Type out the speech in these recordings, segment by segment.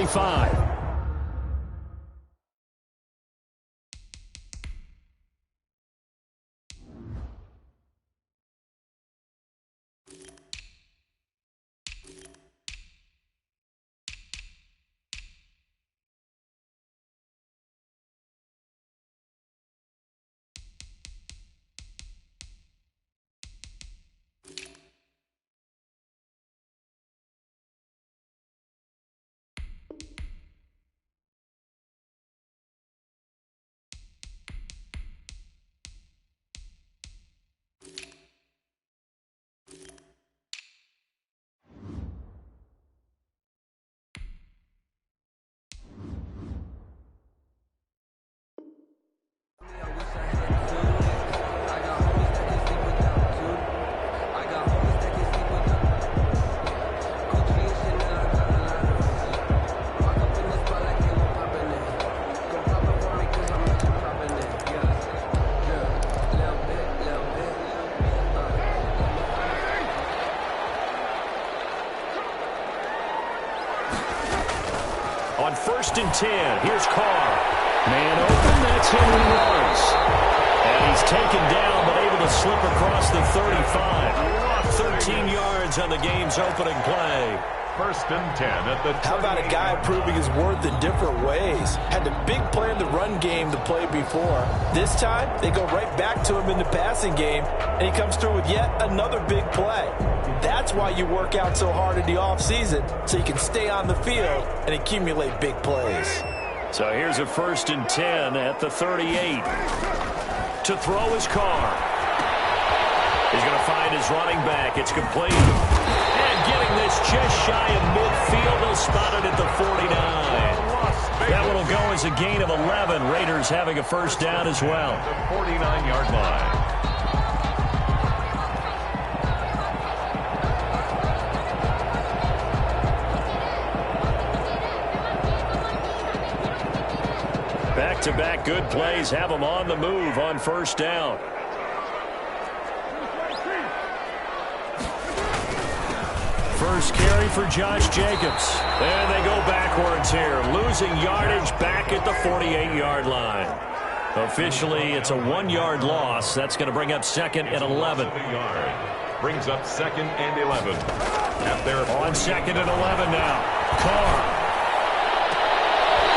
25. On 1st and 10, here's Carr. Man open, that's him who runs. And he's taken down, but able to slip across the 35. 13 yards on the game's opening play. 1st and 10 at the 20. How about a guy proving his worth in different ways? Had the big play in the run game to play before. This time, they go right back to him in the passing game, and he comes through with yet another big play. That's why you work out so hard in the offseason, so you can stay on the field and accumulate big plays. So here's a 1st and 10 at the 38. To throw his Carr. He's going to find his running back. It's complete. And getting this just shy of midfield. They'll spot it at the 49. That one will go as a gain of 11. Raiders having a 1st down as well. The 49-yard line. Back-to-back good plays have them on the move on 1st down. First carry for Josh Jacobs. And they go backwards here, losing yardage back at the 48-yard line. Officially, it's a 1-yard loss. That's going to bring up 2nd and 11. Brings up 2nd and 11. At their on 2nd and 11 now. Carr.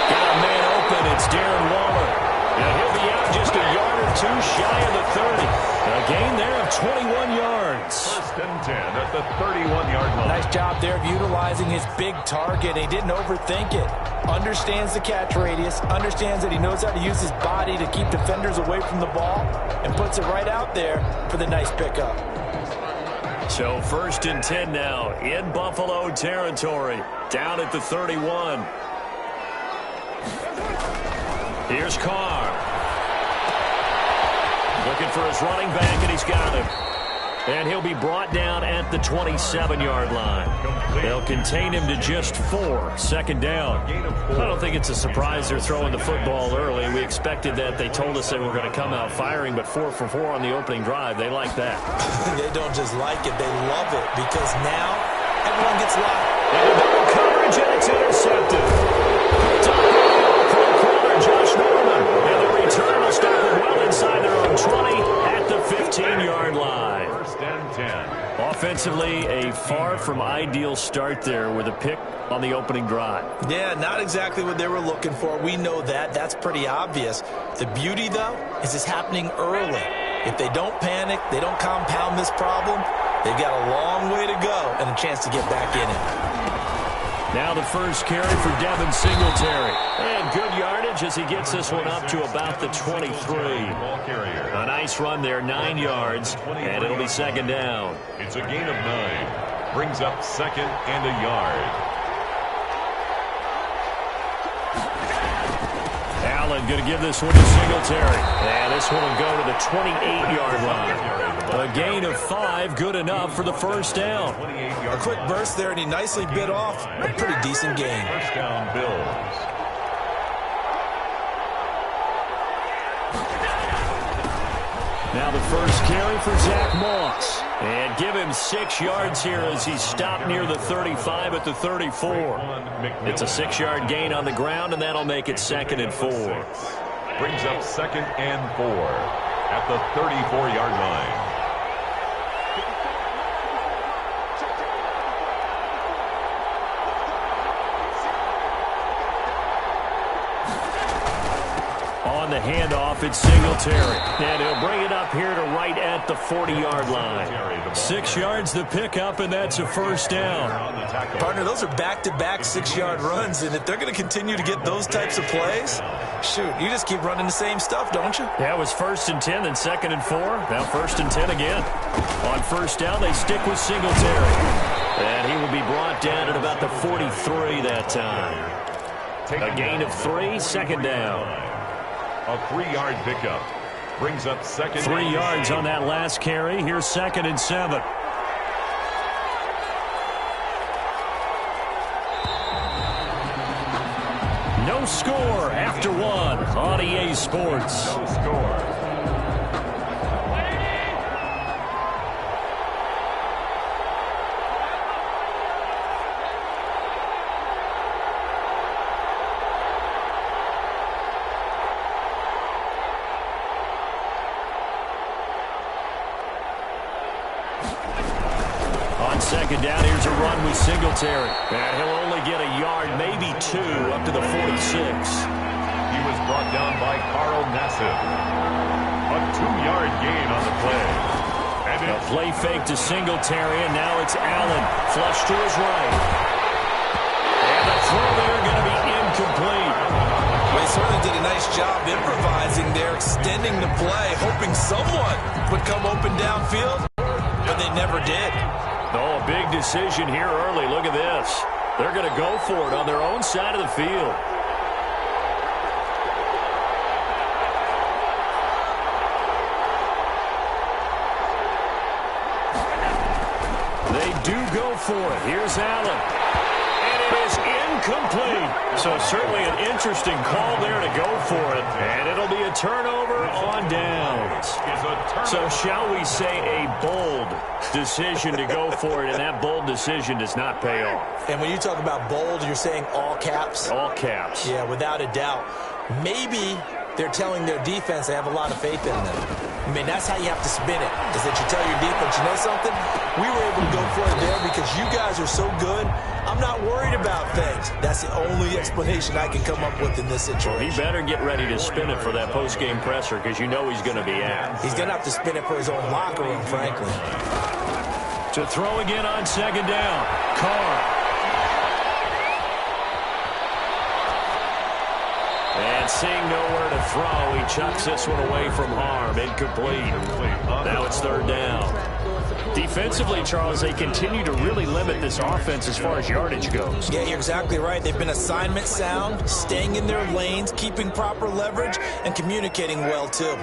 Got a man open. It's Darren Waller. And he'll be out just a yard or two shy of the 30. A gain there of 21 yards. 1st and 10 at the 31-yard line. Nice job there of utilizing his big target. He didn't overthink it. Understands the catch radius. Understands that he knows how to use his body to keep defenders away from the ball. And puts it right out there for the nice pickup. So 1st and 10 now in Buffalo territory. Down at the 31. Here's Carr. Looking for his running back, and he's got him. And he'll be brought down at the 27-yard line. They'll contain him to just 4. 2nd down. I don't think it's a surprise they're throwing the football early. We expected that. They told us they were going to come out firing, but 4 for 4 on the opening drive. They like that. They don't just like it. They love it because now everyone gets locked. And double coverage, and it's intercepted. Josh Norman, and the return will stop them well inside their own 20 at the 15-yard line. 1st and 10. Offensively, a far from ideal start there with a pick on the opening drive. Yeah, not exactly what they were looking for. We know that. That's pretty obvious. The beauty, though, is it's happening early. If they don't panic, they don't compound this problem, they've got a long way to go and a chance to get back in it. Now the first carry for Devin Singletary. And good yardage as he gets this one up to about the 23. A nice run there, 9 yards, and it'll be 2nd down. It's a gain of 9. Brings up 2nd and a yard. Allen going to give this one to Singletary. And this one will go to the 28-yard line. A gain of 5, good enough for the 1st down. A quick burst there, and he nicely bit off a pretty decent gain. 1st down, Bills. Now the first carry for Zach Moss. And give him 6 yards here as he stopped near the 35 at the 34. It's a 6-yard gain on the ground, and that'll make it 2nd and 4. Brings up 2nd and 4 at the 34-yard line. On the handoff, it's Singletary. And he'll bring it up here to right at the 40-yard line. 6 yards the pickup, and that's a 1st down. Partner, those are back-to-back 6-yard runs, and if they're going to continue to get those types of plays, shoot, you just keep running the same stuff, don't you? Yeah, it was 1st and 10, then 2nd and 4. Now 1st and 10 again. On 1st down, they stick with Singletary. And he will be brought down at about the 43 that time. A gain of 3, 2nd down. A 3-yard pickup. Brings up 2nd. 3 yards on that last carry. Here's 2nd and 7. No score after 1 on EA Sports. No score. On 2nd down, here's a run with Singletary. And he'll only get a yard, maybe 2, up to the 46. He was brought down by Carl Nassib. A 2-yard gain on the play. And a play fake to Singletary, and now it's Allen. Flush to his right. And the throw there going to be incomplete. Well, he certainly did a nice job improvising there, extending the play, hoping someone would come open downfield, but they never did. Oh, a big decision here early. Look at this. They're going to go for it on their own side of the field. They do go for it. Here's Allen. And it is incomplete. So certainly an interesting call there to go for it. And it'll be a turnover on downs. So shall we say a bold decision to go for it, and that bold decision does not pay off. And when you talk about bold, you're saying all caps? All caps. Yeah, without a doubt. Maybe they're telling their defense they have a lot of faith in them. I mean, that's how you have to spin it, is that you tell your defense, you know something? We were able to go for it there because you guys are so good. I'm not worried about things. That's the only explanation I can come up with in this situation. Well, he better get ready to spin it for that post-game presser because you know he's going to be at. He's going to have to spin it for his own locker room, frankly. To throw again on 2nd down. Carr. And seeing nowhere to throw, he chucks this one away from harm. Incomplete. Now it's 3rd down. Defensively, Charles, they continue to really limit this offense as far as yardage goes. Yeah, you're exactly right. They've been assignment sound, staying in their lanes, keeping proper leverage, and communicating well, too.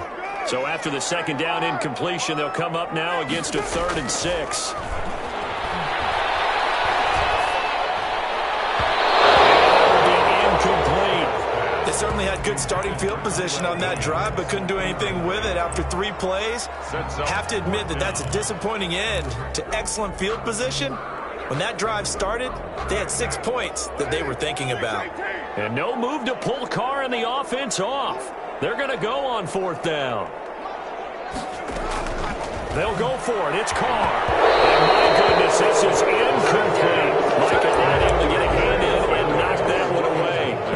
So after the 2nd down incompletion, they'll come up now against a 3rd and 6. They certainly had good starting field position on that drive, but couldn't do anything with it after 3 plays. Have to admit that that's a disappointing end to excellent field position. When that drive started, they had 6 points that they were thinking about. And no move to pull Carr and the offense off. They're going to go on 4th down. They'll go for it. It's Carr. And my goodness, this is incomplete. Micah not able to get a hand in and knock that one away.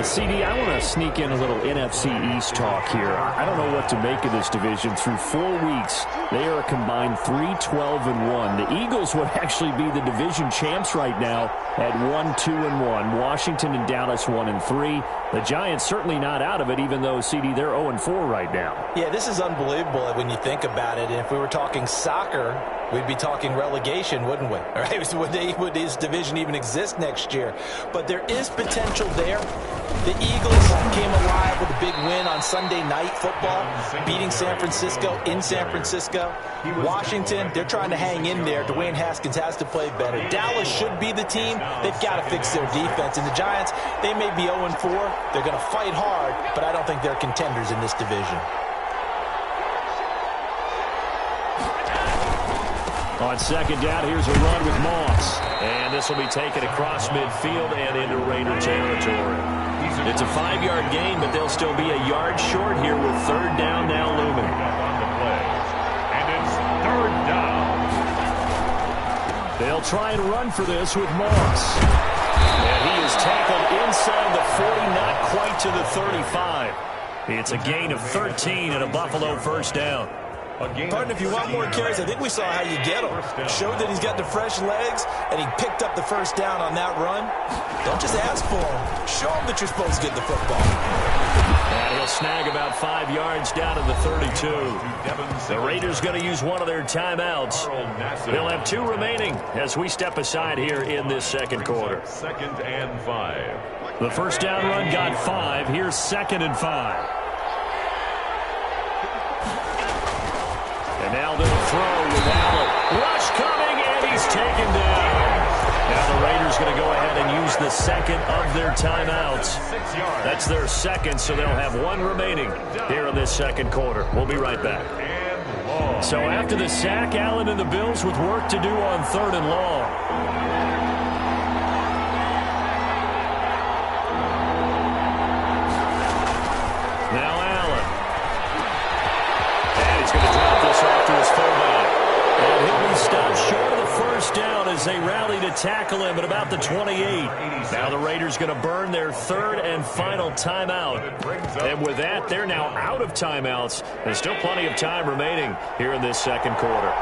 CD, I want to sneak in a little NFC East talk here. I don't know what to make of this division. Through 4 weeks, they are a combined 3-12-1. The Eagles would actually be the division champs right now at 1-2-1. Washington and Dallas 1-3. The Giants certainly not out of it, even though, CD, they're 0-4 right now. Yeah, this is unbelievable when you think about it. And if we were talking soccer, we'd be talking relegation, wouldn't we? All right? Would this division even exist next year? But there is potential there. The Eagles came alive with a big win on Sunday Night Football, beating San Francisco in San Francisco. Washington, they're trying to hang in there. Dwayne Haskins has to play better. Dallas should be the team. They've got to fix their defense. And the Giants, they may be 0-4. They're going to fight hard, but I don't think they're contenders in this division. On second down, here's a run with Moss. And this will be taken across midfield and into Raider territory. It's a 5-yard gain, but they'll still be a yard short here with third down now looming. And it's third down. They'll try and run for this with Moss. And he is tackled inside the 40, not quite to the 35. It's a gain of 13 and a Buffalo first down. Partner, if you want more carries, I think we saw how you get him. Showed that he's got the fresh legs, and he picked up the first down on that run. Don't just ask for him. Show him that you're supposed to get the football. And he'll snag about 5 yards down to the 32. The Raiders going to use one of their timeouts. They'll have 2 remaining as we step aside here in this second quarter. Second and 5. The first down run got 5. Here's second and 5. And now they'll throw with Allen. Rush coming, and he's taken down. Now the Raiders going to go ahead and use the second of their timeouts. That's their second, so they'll have 1 remaining here in this second quarter. We'll be right back. So after the sack, Allen and the Bills with work to do on third and long. Now Allen. And he's going to drop this off to his fullback. And he'll be stopped short of the first down as they rally to tackle him at about the 28. Now the Raiders going to burn their third and final timeout. And with that, they're now out of timeouts. There's still plenty of time remaining here in this second quarter.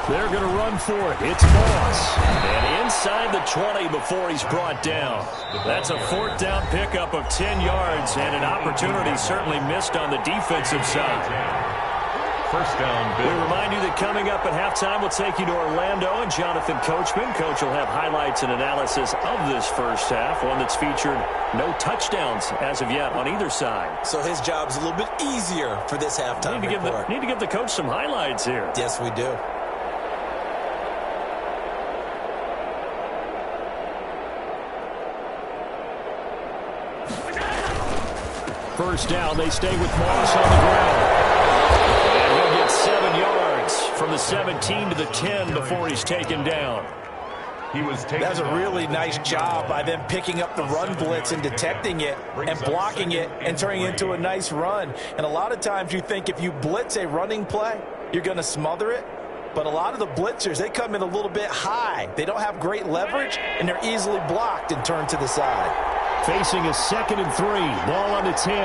They're going to run for it. It's Moss. And inside the 20 before he's brought down. That's a fourth down pickup of 10 yards and an opportunity certainly missed on the defensive side. First down, Bill. We remind you that coming up at halftime, we'll take you to Orlando and Jonathan Coachman. Coach will have highlights and analysis of this first half, one that's featured no touchdowns as of yet on either side. So his job's a little bit easier for this halftime report. Need to give the coach some highlights here. Yes, we do. First down, they stay with Moss on the ground. And he'll get 7 yards from the 17 to the 10 before he's taken down. That's a really nice job by them picking up the run blitz and detecting it and blocking it and turning it into a nice run. And a lot of times you think if you blitz a running play, you're going to smother it. But a lot of the blitzers, they come in a little bit high. They don't have great leverage, and they're easily blocked and turned to the side. Facing a 2nd and 3. Ball on the 10.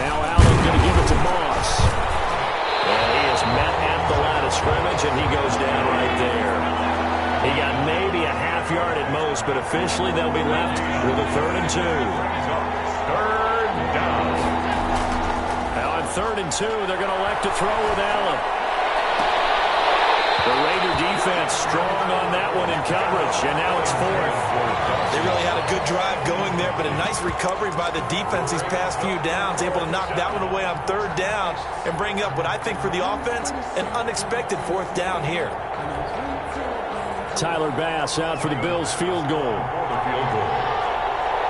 Now Allen going to give it to Moss. And he is met at the line of scrimmage, and he goes down right there. He got maybe a half yard at most, but officially they'll be left with a 3rd and 2. Third down. Now on 3rd and 2, they're going to elect to throw with Allen. The Raider defense strong on that one in coverage, and now it's 4th. They really had a good drive going there, but a nice recovery by the defense these past few downs, able to knock that one away on 3rd down and bring up what I think for the offense, an unexpected 4th down here. Tyler Bass out for the Bills field goal.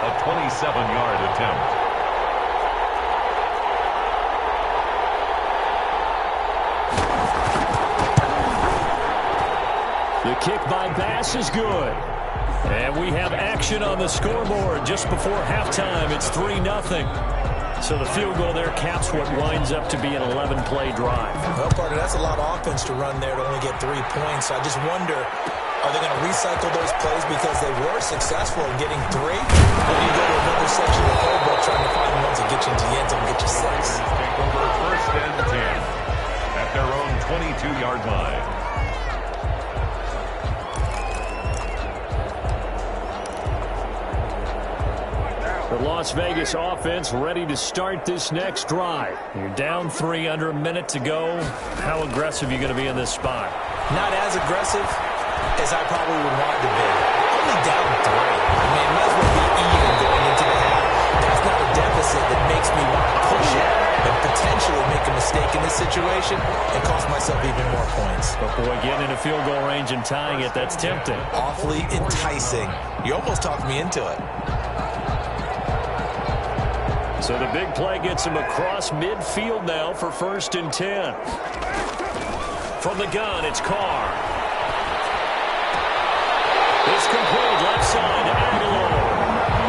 A 27-yard attempt. The kick by Bass is good. And we have action on the scoreboard just before halftime. It's 3-0. So the field goal there caps what winds up to be an 11-play drive. Well, partner, that's a lot of offense to run there to only get 3 points. I just wonder, are they going to recycle those plays because they were successful in getting 3? Or do you go to another section of the playbook trying to find the ones that get you into the end zone and get you 6? Take over 1st and 10 at their own 22-yard line. The Las Vegas offense ready to start this next drive. You're down 3, under a minute to go. How aggressive are you going to be in this spot? Not as aggressive as I probably would want to be. Only down 3. I mean, it might as well be even going into the half. That's not a deficit that makes me want to push it and potentially make a mistake in this situation and cost myself even more points. But boy, getting into field goal range and tying it, that's tempting. Awfully enticing. You almost talked me into it. So the big play gets him across midfield now for 1st and 10. From the gun, it's Carr. It's complete left side to Aguilar.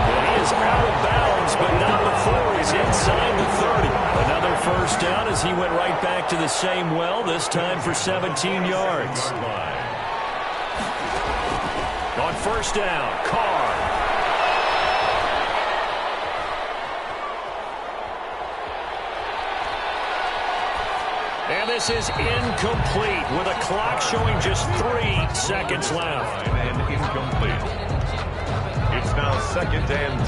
And he is out of bounds, but not before he's inside the 30. Another first down as he went right back to the same well, this time for 17 yards. On 1st down, Carr. And this is incomplete with a clock showing just 3 seconds left. And incomplete. It's now 2nd and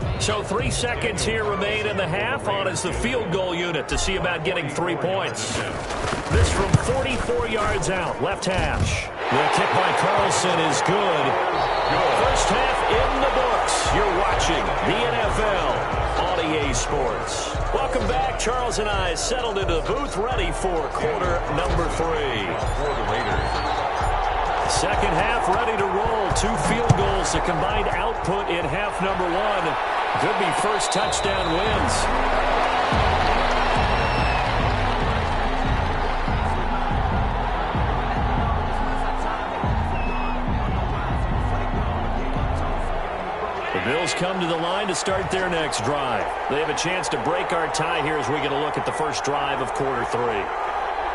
10. So 3 seconds here remain in the half. On is the field goal unit to see about getting 3 points. This from 44 yards out, left hash. The kick by Carlson is good. First half in the books. You're watching the NFL on EA Sports. Welcome back. Charles and I settled into the booth ready for quarter number 3. For the Raiders. Second half ready to roll. 2 field goals, the combined output in half number 1. Could be first touchdown wins. The Bills come to the line to start their next drive. They have a chance to break our tie here as we get a look at the first drive of quarter 3.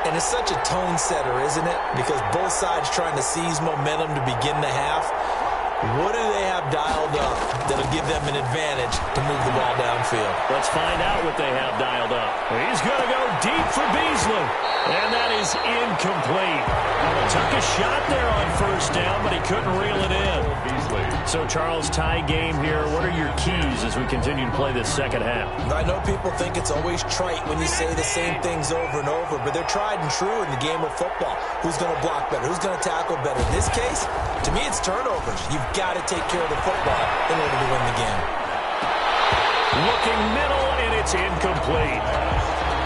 And it's such a tone setter, isn't it? Because both sides trying to seize momentum to begin the half. What do they have dialed up that'll give them an advantage to move the ball downfield? Let's find out what they have dialed up. He's going to go deep for Beasley. And that is incomplete. Took a shot there on 1st down, but he couldn't reel it in. Beasley. So, Charles, tie game here. What are your keys as we continue to play this second half? I know people think it's always trite when you say the same things over and over, but they're tried and true in the game of football. Who's going to block better? Who's going to tackle better? In this case, to me, it's turnovers. You've got to take care of the football in order to win the game. Looking middle, and it's incomplete.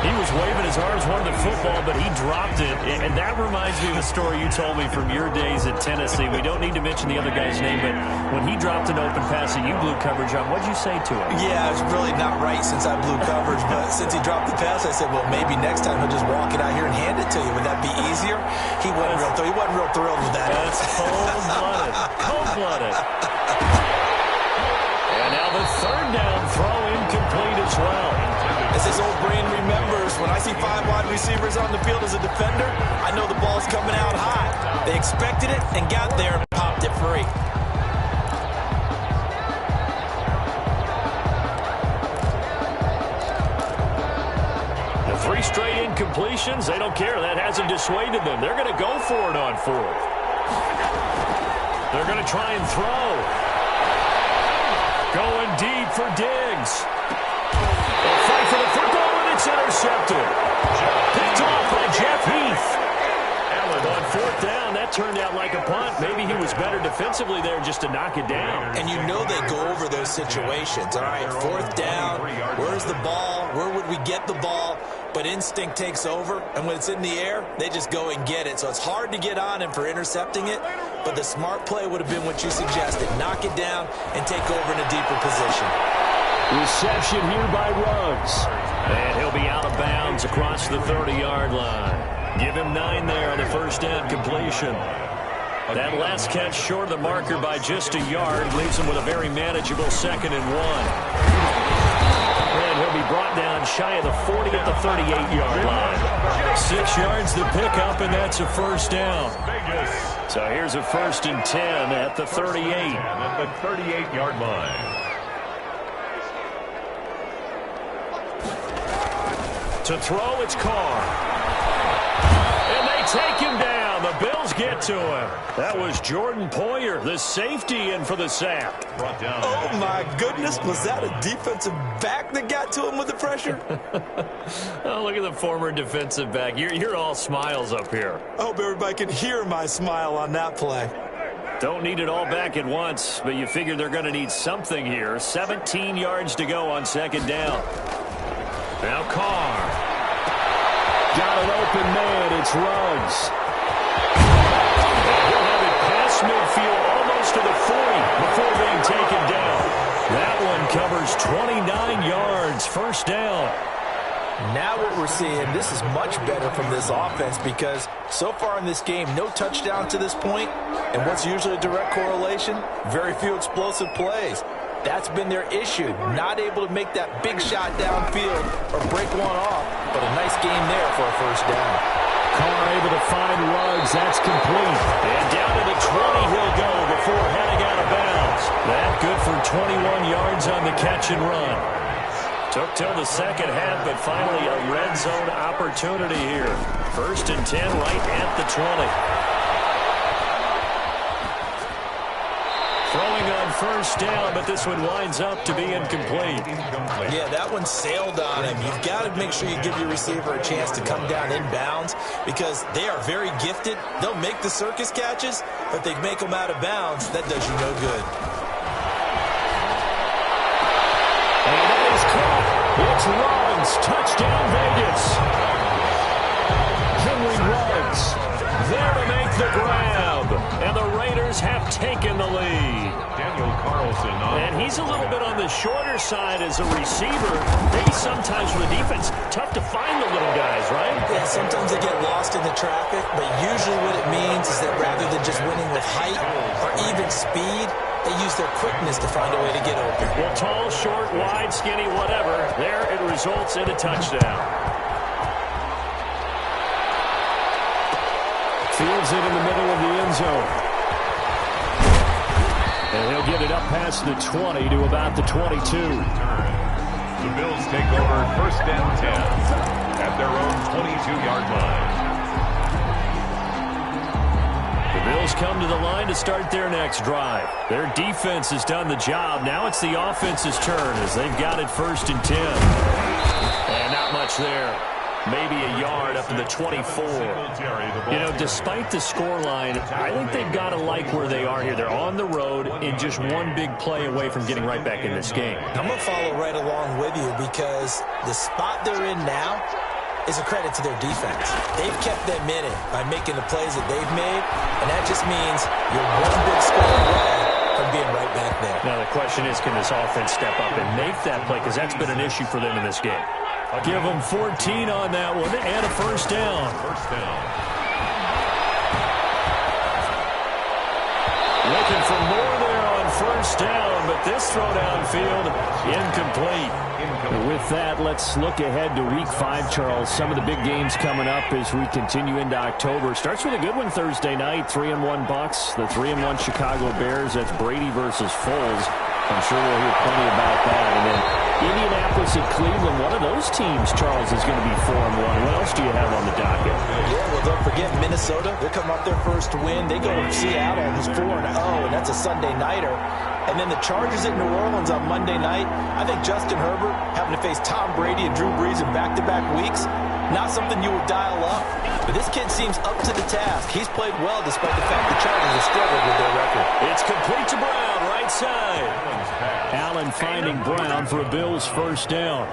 He was waving his arms, wanted the football, but he dropped it. And that reminds me of a story you told me from your days at Tennessee. We don't need to mention the other guy's name, but when he dropped an open pass that you blew coverage on, what'd you say to him? Yeah, it's really not right since I blew coverage, but since he dropped the pass, I said, well, maybe next time he'll just walk it out here and hand it to you. Would that be easier? He wasn't real thrilled with that. That's cold-blooded. Cold-blooded. And now the 3rd down throw incomplete as well. As this old brain remembers, when I see 5 wide receivers on the field as a defender, I know the ball's coming out high. They expected it and got there and popped it free. The 3 straight incompletions, they don't care. That hasn't dissuaded them. They're going to go for it on 4th. They're going to try and throw. Going deep for Diggs. They'll fight for the football, and it's intercepted. Picked off by Jeff Heath. On 4th down, that turned out like a punt. Maybe he was better defensively there just to knock it down. And you know they go over those situations. All right, 4th down, where's the ball? Where would we get the ball? But instinct takes over, and when it's in the air, they just go and get it. So it's hard to get on him for intercepting it, but the smart play would have been what you suggested. Knock it down and take over in a deeper position. Reception here by Ruggs. And he'll be out of bounds across the 30-yard line. Give him 9 there on the 1st down completion. That last catch short of the marker by just a yard leaves him with a very manageable 2nd and 1. And he'll be brought down shy of the 40 at the 38-yard line. 6 yards to pick up, and that's a 1st down. So here's a 1st and 10 at the 38. At the 38-yard line. To throw, it's Carr. And they take him down. The Bills get to him. That was Jordan Poyer, the safety, in for the sack. Brought down. Oh, my goodness. Was that a defensive back that got to him with the pressure? Oh, look at the former defensive back. You're all smiles up here. I hope everybody can hear my smile on that play. Don't need it all back at once, but you figure they're going to need something here. 17 yards to go on 2nd down. Now Carr. Got an open man. It's Ruggs. He'll have it past midfield, almost to the 40 before being taken down. That one covers 29 yards, first down. Now what we're seeing, this is much better from this offense because so far in this game, no touchdown to this point, and what's usually a direct correlation? Very few explosive plays. That's been their issue, not able to make that big shot downfield or break one off, but a nice game there for a first down. Carr able to find Ruggs. That's complete. And down to the 20 he'll go before heading out of bounds. That good for 21 yards on the catch and run. Took till the second half, but finally a red zone opportunity here. First and 10 right at the 20. Throwing on first down, but this one winds up to be incomplete. Yeah, that one sailed on him. You've got to make sure you give your receiver a chance to come down inbounds because they are very gifted. They'll make the circus catches, but they make them out of bounds. That does you no good. And that is caught. It's Ruggs. Touchdown, Vegas. Henry Ruggs there to make the grab. And the Raiders have taken the lead. Daniel Carlson. And he's a little bit on the shorter side as a receiver. Maybe sometimes for the defense, tough to find the little guys, right? Yeah, sometimes they get lost in the traffic, but usually what it means is that rather than just winning with height or even speed, they use their quickness to find a way to get open. Well, tall, short, wide, skinny, whatever. There it results in a touchdown. Fields it in the middle of the end zone. And he'll get it up past the 20 to about the 22. The Bills take over first and 10 at their own 22-yard line. The Bills come to the line to start their next drive. Their defense has done the job. Now it's the offense's turn as they've got it first and 10. And not much there. Maybe a yard up to the 24. You know, despite the scoreline, I think they've got to like where they are here. They're on the road and just one big play away from getting right back in this game. I'm going to follow right along with you because the spot they're in now is a credit to their defense. They've kept them in it by making the plays that they've made, and that just means you're one big score away from being right back there. Now the question is, can this offense step up and make that play? Because that's been an issue for them in this game. Give them 14 on that one and a first down. First down. Looking for more there on first down, but this throw downfield incomplete. With that, let's look ahead to Week 5, Charles. Some of the big games coming up as we continue into October. Starts with a good one Thursday night, 3-1 Bucks, the 3-1 Chicago Bears. That's Brady versus Foles. I'm sure we'll hear plenty about that. And then Indianapolis and Cleveland, one of those teams, Charles, is going to be 4-1. What else do you have on the docket? Yeah, well, don't forget Minnesota. They're coming off their first win. They go to Seattle, who's 4-0, and that's a Sunday nighter. And then the Chargers at New Orleans on Monday night. I think Justin Herbert having to face Tom Brady and Drew Brees in back-to-back weeks, not something you would dial up. But this kid seems up to the task. He's played well despite the fact the Chargers have struggled with their record. It's complete to Brown, right side. Allen finding Brown for a Bills first down.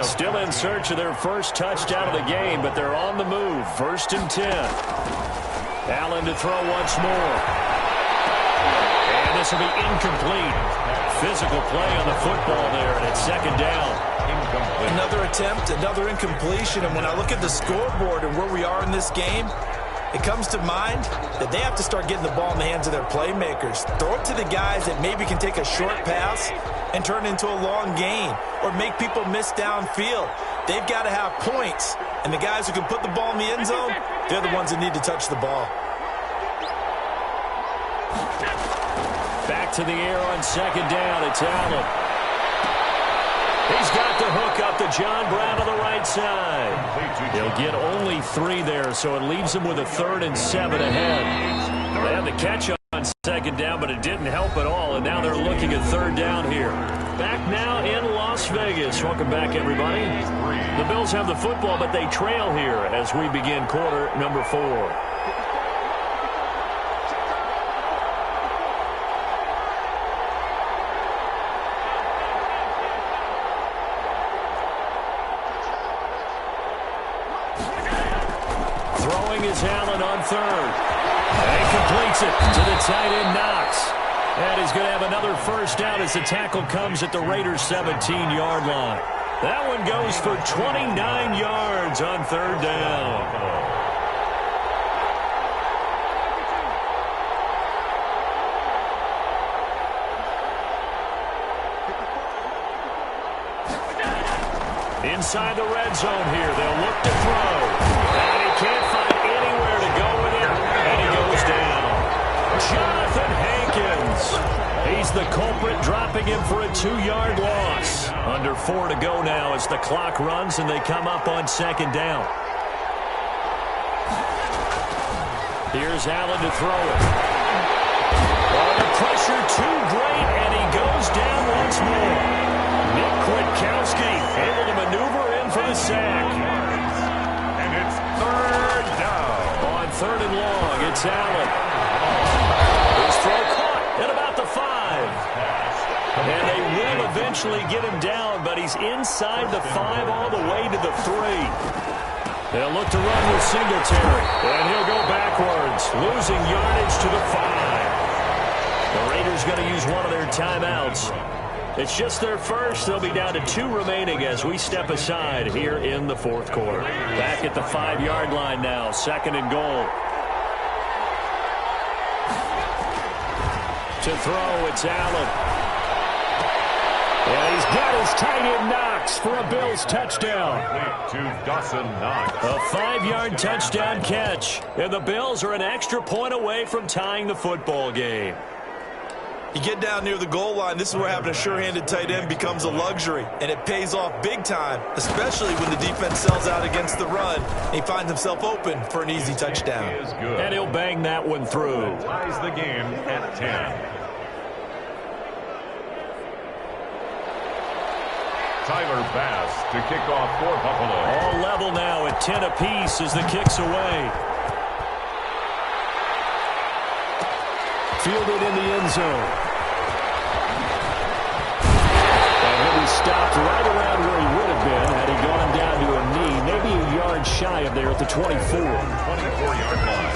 Still in search of their first touchdown of the game, but they're on the move. First and 10. Allen to throw once more. And this will be incomplete. Physical play on the football there, and it's second down. Another attempt, another incompletion, and when I look at the scoreboard and where we are in this game, it comes to mind that they have to start getting the ball in the hands of their playmakers. Throw it to the guys that maybe can take a short pass and turn it into a long gain or make people miss downfield. They've got to have points, and the guys who can put the ball in the end zone, they're the ones that need to touch the ball. Back to the air on second down. It's Allen. He's got the hook up to John Brown on the right side. He'll get only 3 there, so it leaves him with a 3rd and 7 ahead. They had the catch on second down, but it didn't help at all, and now they're looking at 3rd down here. Back now in Las Vegas. Welcome back, everybody. The Bills have the football, but they trail here as we begin quarter number 4. Allen on 3rd. And he completes it to the tight end, Knox. And he's going to have another first down as the tackle comes at the Raiders' 17-yard line. That one goes for 29 yards on third down. Inside the red zone here, they'll look to throw. And he can't find anywhere to go with it, and he goes down. Jonathan Hankins. He's the culprit, dropping him for a 2-yard loss. Under 4 to go now as the clock runs and they come up on second down. Here's Allen to throw it. Oh, the pressure too great, and he goes down once more. Nick Kwiatkowski able to maneuver in for the sack. And it's third down. On third and long, it's Allen. His throw caught at about the 5. And they will eventually get him down, but he's inside the 5 all the way to the 3. They'll look to run with Singletary. And he'll go backwards, losing yardage to the 5. The Raiders going to use one of their timeouts. It's just their first. They'll be down to 2 remaining as we step aside here in the fourth quarter. Back at the 5-yard line now, second and goal. To throw, it's Allen. And he's got his tight end Knox for a Bills touchdown. To Dawson Knox. A 5-yard touchdown catch. And the Bills are an extra point away from tying the football game. You get down near the goal line, this is where having a sure-handed tight end becomes a luxury, and it pays off big time, especially when the defense sells out against the run, and he finds himself open for an easy touchdown. He is good. And he'll bang that one through. Ties the game at 10. Tyler Bass to kick off for Buffalo. All level now at 10 apiece as the kick's away. Fielded in the end zone. And he'll be stopped right around where he would have been had he gone down to a knee, maybe a yard shy of there at the 24. 24-yard line.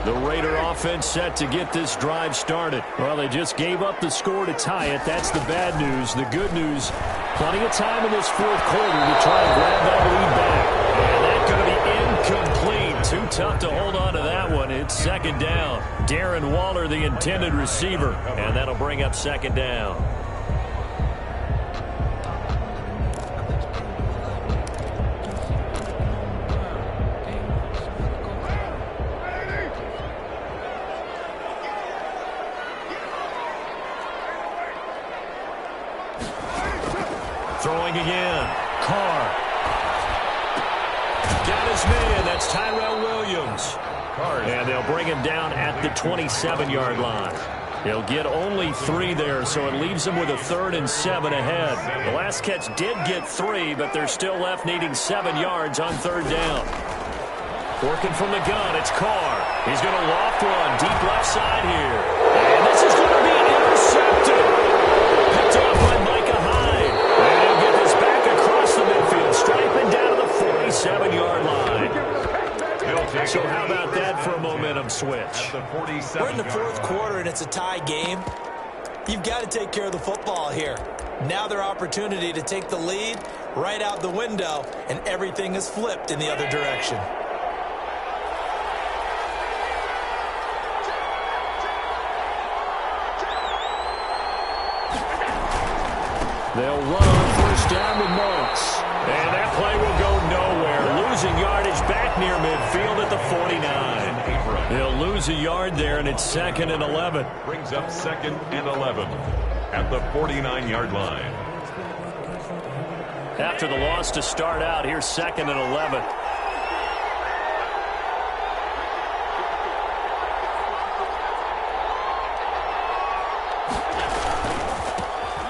The Raider offense set to get this drive started. Well, they just gave up the score to tie it. That's the bad news. The good news, plenty of time in this fourth quarter to try and grab that lead back. And that's going to be incomplete. Too tough to hold on to that one. It's second down. Darren Waller, the intended receiver. And that'll bring up second down. Throwing again. Carr. Got his man. That's Tyrell Williams. And they'll bring him down at the 27-yard line. They'll get only 3 there, so it leaves them with a 3rd and 7 ahead. The last catch did get 3, but they're still left needing 7 yards on third down. Working from the gun, it's Carr. He's going to loft one deep left side here. And this is going to be intercepted. Picked off by Micah Hyde. And he'll get this back across the midfield, striping down to the 47-yard line. So how about that for a momentum switch? We're in the fourth quarter, and it's a tie game. You've got to take care of the football here. Now their opportunity to take the lead right out the window, and everything is flipped in the other direction. They'll run on first down with Moss. And that play will go nowhere. Losing yardage back near midfield at the 49. They'll lose a yard there, and it's 2nd and 11. Brings up 2nd and 11 at the 49-yard line. After the loss to start out, here's 2nd and 11.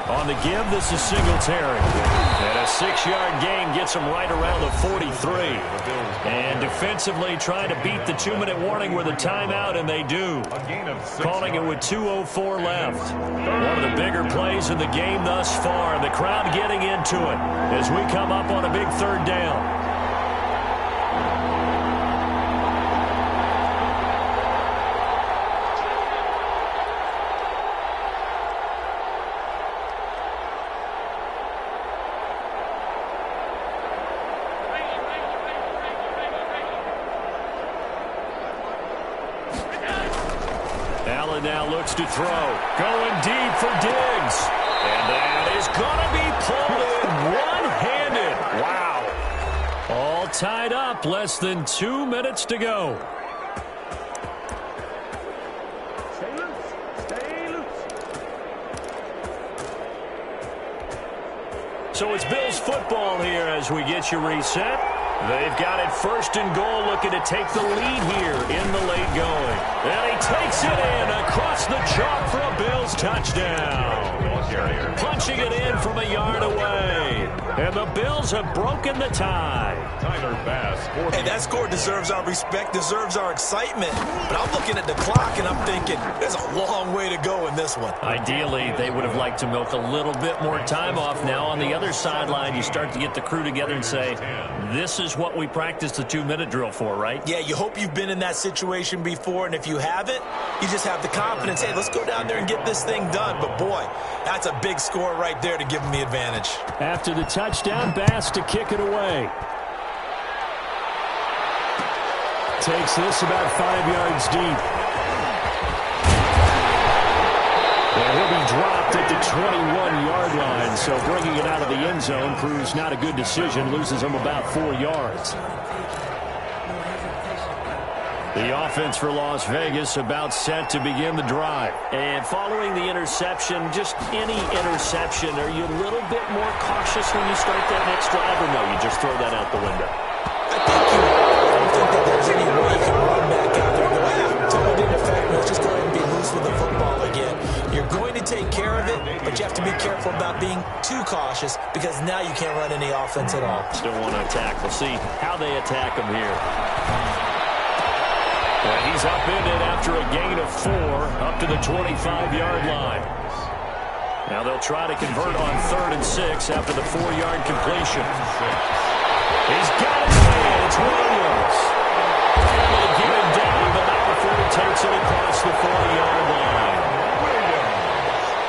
On the give, this is Singletary. And a 6-yard gain gets him right around the 43. And defensively trying to beat the 2-minute warning with a timeout, and they do. Calling it with 2:04 left. One of the bigger plays in the game thus far. The crowd getting into it as we come up on a big 3rd down. Allen now looks to throw. Going deep for Diggs. And that is going to be pulled in one-handed. Wow. All tied up. Less than 2 minutes to go. Stay loose. Stay loose. So it's Bills football here as we get you reset. They've got it 1st and goal, looking to take the lead here in the late going. And he takes it in across the chalk for a Bills touchdown. Punching it in from a yard away. And the Bills have broken the tie. Hey, that score deserves our respect, deserves our excitement. But I'm looking at the clock and I'm thinking, there's a long way to go in this one. Ideally, they would have liked to milk a little bit more time off. Now on the other sideline, you start to get the crew together and say, this is what we practiced the 2-minute drill for, right? Yeah, you hope you've been in that situation before, and if you haven't, you just have the confidence, hey, let's go down there and get this thing done. But boy, that's a big score right there to give them the advantage. After the touchdown, Bass to kick it away. Takes this about 5 yards deep. And he'll be dropped at the 21-yard line, so bringing it out of the end zone proves not a good decision, loses him about 4 yards. The offense for Las Vegas about set to begin the drive. And following the interception, just any interception, are you a little bit more cautious when you start that next drive, or no, you just throw that out the window? I don't think that there's any way you can run back out there and go, it didn't affect me. Let's just go ahead and be loose with the football again. You're going to take care of it, but you have to be careful about being too cautious because now you can't run any offense at all. Still want to attack. We'll see how they attack him here. And he's upended after a gain of 4 up to the 25-yard line. Now they'll try to convert on 3rd and 6 after the 4-yard completion. He's got it in. It's Williams. Able to get him down, but not before he takes it across the 40-yard line.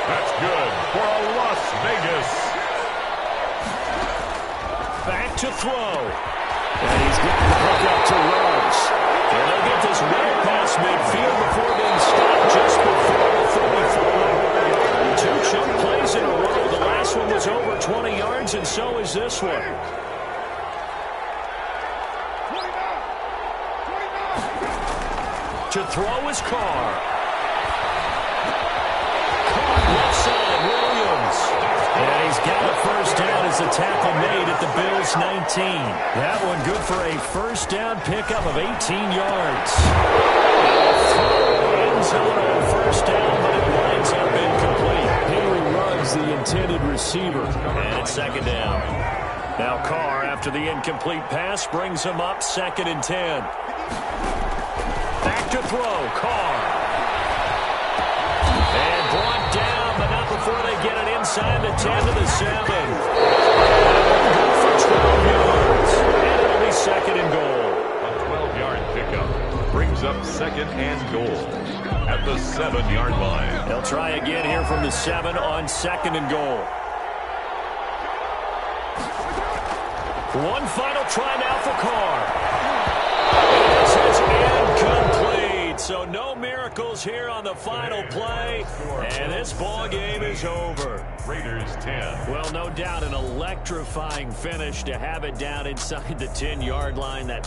That's good for a Las Vegas. Back to throw. And he's got to hook up to Rose. And they'll get this way past midfield before being stopped just before the 34. 2 chunk plays in a row. The last one was over 20 yards, and so is this one. To throw his Carr. Left side, Williams. And he's got a 1st down as the tackle made at the Bills' 19. That one good for a 1st down pickup of 18 yards. End zone on 1st down, but it winds up incomplete. Henry Ruggs, the intended receiver. And it's 2nd down. Now Carr, after the incomplete pass, brings him up 2nd and 10. Back to throw, Carr. And brought down, but not before they get it inside the 10 to the 7. Good for 12 yards. And it'll be 2nd and goal. A 12-yard pickup brings up 2nd and goal at the 7-yard line. They'll try again here from the 7 on 2nd and goal. One final try now for Carr. This is incomplete, so no miracles here on the final play, and this ball game is over. Raiders 10. Well, no doubt an electrifying finish to have it down inside the 10-yard line. That